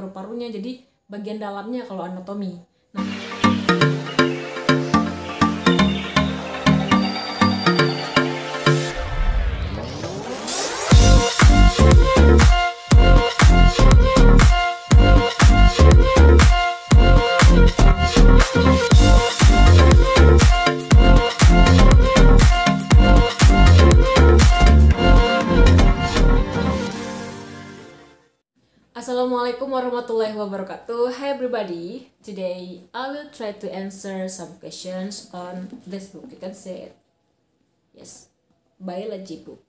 paru-parunya, jadi bagian dalamnya kalau anatomi. Nah, Assalamualaikum warahmatullahi wabarakatuh. Hi everybody. Today I will try to answer some questions on this book. You can say it. Yes, biology book.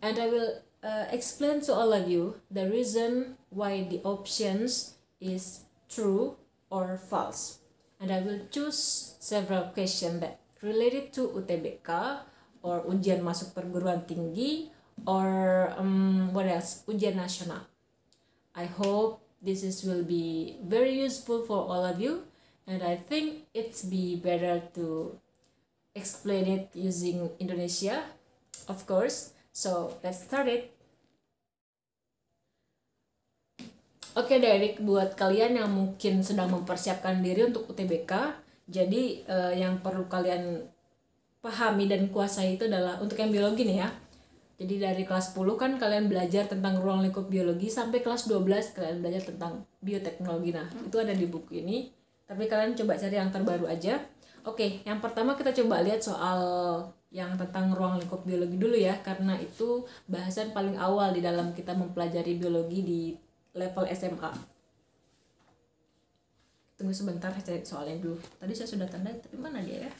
And I will explain to all of you the reason why the options is true or false. And I will choose several questions that related to UTBK or ujian masuk perguruan tinggi or what else? Ujian nasional. I hope will be very useful for all of you, and I think it's be better to explain it using Indonesia, of course. So let's start it. Oke Derek, buat kalian yang mungkin sedang mempersiapkan diri untuk UTBK, jadi yang perlu kalian pahami dan kuasai itu adalah untuk yang biologi nih ya. Jadi dari kelas 10 kan kalian belajar tentang ruang lingkup biologi, sampai kelas 12 kalian belajar tentang bioteknologi. Nah, itu ada di buku ini. Tapi kalian coba cari yang terbaru aja. Oke, yang pertama kita coba lihat soal yang tentang ruang lingkup biologi dulu ya, karena itu bahasan paling awal di dalam kita mempelajari biologi di level SMA. Tunggu sebentar, saya cari soalnya dulu. Tadi saya sudah tanda, tapi mana dia ya?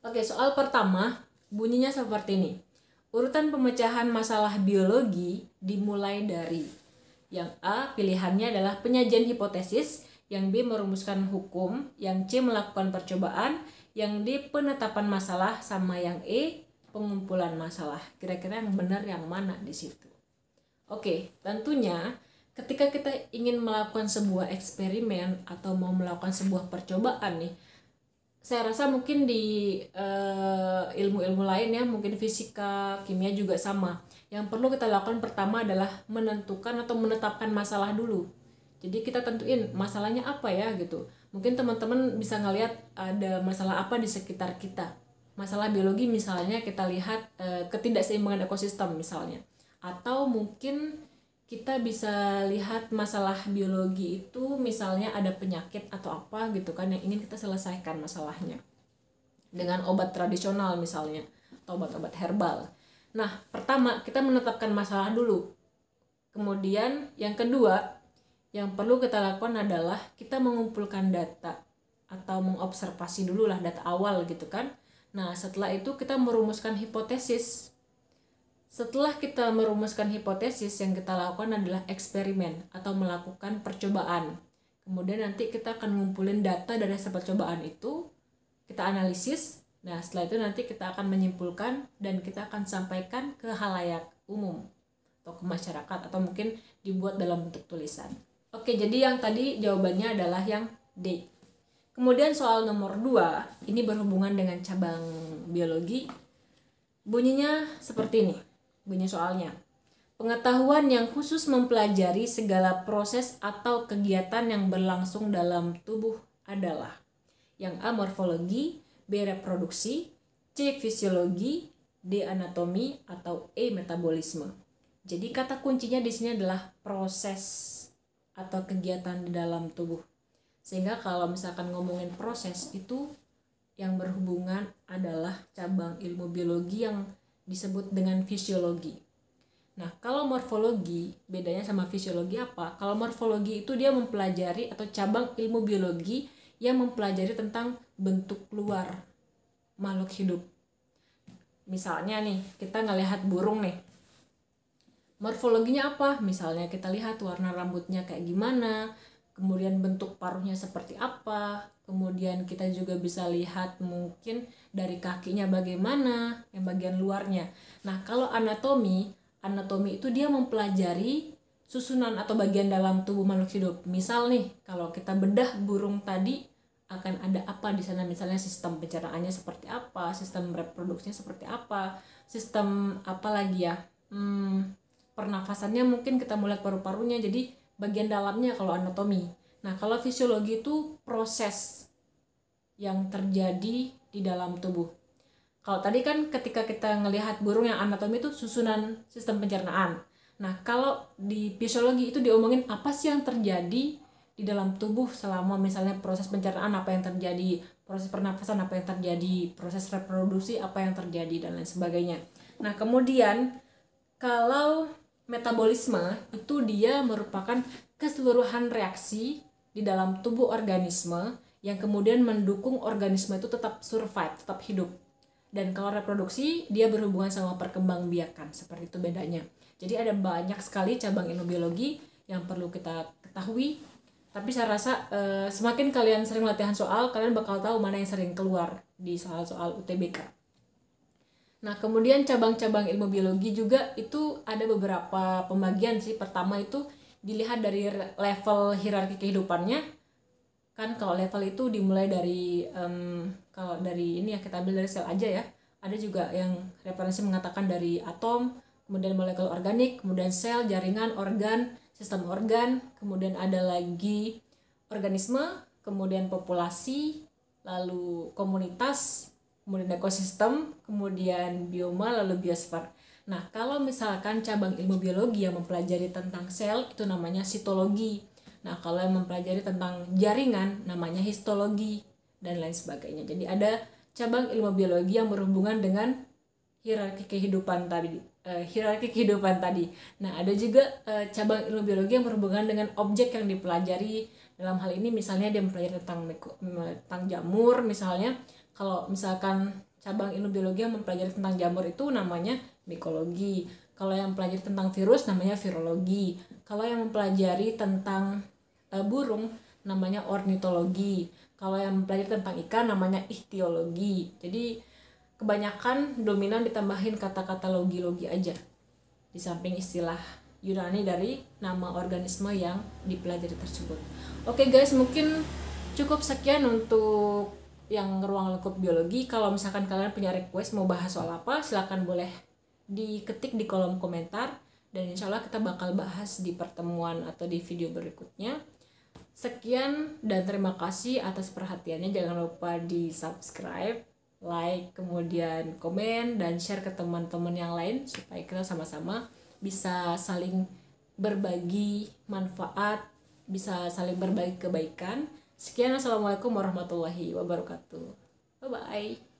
Oke, soal pertama bunyinya seperti ini. Urutan pemecahan masalah biologi dimulai dari yang A, pilihannya adalah penyajian hipotesis, yang B, merumuskan hukum, yang C, melakukan percobaan, yang D, penetapan masalah, sama yang E, pengumpulan masalah. Kira-kira yang benar yang mana di situ? Oke, tentunya ketika kita ingin melakukan sebuah eksperimen atau mau melakukan sebuah percobaan nih, saya rasa mungkin di ilmu-ilmu lain ya, mungkin fisika, kimia juga sama. Yang perlu kita lakukan pertama adalah menentukan atau menetapkan masalah dulu. Jadi kita tentuin masalahnya apa ya gitu. Mungkin teman-teman bisa ngelihat ada masalah apa di sekitar kita. Masalah biologi misalnya kita lihat ketidakseimbangan ekosistem misalnya. Atau mungkin kita bisa lihat masalah biologi itu misalnya ada penyakit atau apa gitu kan yang ingin kita selesaikan masalahnya dengan obat tradisional misalnya atau obat-obat herbal. Nah, pertama kita menetapkan masalah dulu. Kemudian yang kedua yang perlu kita lakukan adalah kita mengumpulkan data atau mengobservasi dulu lah, data awal gitu kan. Nah, setelah itu kita merumuskan hipotesis. Setelah kita merumuskan hipotesis, yang kita lakukan adalah eksperimen atau melakukan percobaan. Kemudian nanti kita akan ngumpulin data dari hasil percobaan itu, kita analisis. Nah, setelah itu nanti kita akan menyimpulkan dan kita akan sampaikan ke khalayak umum atau ke masyarakat, atau mungkin dibuat dalam bentuk tulisan. Oke, jadi yang tadi jawabannya adalah yang D. Kemudian soal nomor 2, ini berhubungan dengan cabang biologi. Bunyinya seperti ini. Bunyi soalnya, pengetahuan yang khusus mempelajari segala proses atau kegiatan yang berlangsung dalam tubuh adalah yang A, morfologi, B, reproduksi, C, fisiologi, D, anatomi, atau E, metabolisme. Jadi kata kuncinya di sini adalah proses atau kegiatan di dalam tubuh. Sehingga kalau misalkan ngomongin proses itu yang berhubungan adalah cabang ilmu biologi yang disebut dengan fisiologi. Nah, kalau morfologi, bedanya sama fisiologi apa? Kalau morfologi itu dia mempelajari atau cabang ilmu biologi yang mempelajari tentang bentuk luar makhluk hidup. Misalnya nih, kita ngelihat burung nih. Morfologinya apa? Misalnya kita lihat warna rambutnya kayak gimana, kemudian bentuk paruhnya seperti apa, kemudian kita juga bisa lihat mungkin dari kakinya bagaimana, yang bagian luarnya. Nah, kalau anatomi itu dia mempelajari susunan atau bagian dalam tubuh makhluk hidup. Misal nih, kalau kita bedah burung tadi, akan ada apa di sana, misalnya sistem pencernaannya seperti apa, sistem reproduksinya seperti apa, sistem apa lagi ya, pernafasannya mungkin kita melihat paru-parunya, jadi bagian dalamnya kalau anatomi. Nah, kalau fisiologi itu proses yang terjadi di dalam tubuh. Kalau tadi kan ketika kita ngelihat burung yang anatomi itu susunan sistem pencernaan. Nah, kalau di fisiologi itu diomongin apa sih yang terjadi di dalam tubuh selama misalnya proses pencernaan apa yang terjadi, proses pernafasan apa yang terjadi, proses reproduksi apa yang terjadi, dan lain sebagainya. Nah, kemudian kalau metabolisme itu dia merupakan keseluruhan reaksi di dalam tubuh organisme yang kemudian mendukung organisme itu tetap survive, tetap hidup. Dan kalau reproduksi dia berhubungan sama perkembangbiakan, seperti itu bedanya. Jadi ada banyak sekali cabang ilmu biologi yang perlu kita ketahui. Tapi saya rasa semakin kalian sering latihan soal, kalian bakal tahu mana yang sering keluar di soal-soal UTBK. Nah, kemudian cabang-cabang ilmu biologi juga itu ada beberapa pembagian sih. Pertama itu dilihat dari level hierarki kehidupannya. Kan kalau level itu dimulai dari kalau dari ini ya kita ambil dari sel aja ya. Ada juga yang referensi mengatakan dari atom, kemudian molekul organik, kemudian sel, jaringan, organ, sistem organ, kemudian ada lagi organisme, kemudian populasi, lalu komunitas, kemudian ekosistem, kemudian bioma, lalu biosfer. Nah, kalau misalkan cabang ilmu biologi yang mempelajari tentang sel itu namanya sitologi. Nah, kalau yang mempelajari tentang jaringan namanya histologi dan lain sebagainya. Jadi ada cabang ilmu biologi yang berhubungan dengan hierarki kehidupan tadi. Nah, ada juga cabang ilmu biologi yang berhubungan dengan objek yang dipelajari. Dalam hal ini misalnya dia mempelajari tentang jamur misalnya. Kalau misalkan cabang ilmu biologi yang mempelajari tentang jamur itu namanya mikologi. Kalau yang mempelajari tentang virus namanya virologi. Kalau yang mempelajari tentang burung namanya ornitologi. Kalau yang mempelajari tentang ikan namanya ichtyologi. Jadi kebanyakan dominan ditambahin kata-kata logi-logi aja di samping istilah Yunani dari nama organisme yang dipelajari tersebut. Oke guys, mungkin cukup sekian untuk yang ruang lingkup biologi. Kalau misalkan kalian punya request mau bahas soal apa, silahkan boleh diketik di kolom komentar, dan insya Allah kita bakal bahas di pertemuan atau di video berikutnya. Sekian dan terima kasih atas perhatiannya. Jangan lupa di subscribe, like, kemudian komen dan share ke teman-teman yang lain supaya kita sama-sama bisa saling berbagi manfaat, bisa saling berbagi kebaikan. Sekian, assalamualaikum warahmatullahi wabarakatuh. Bye bye.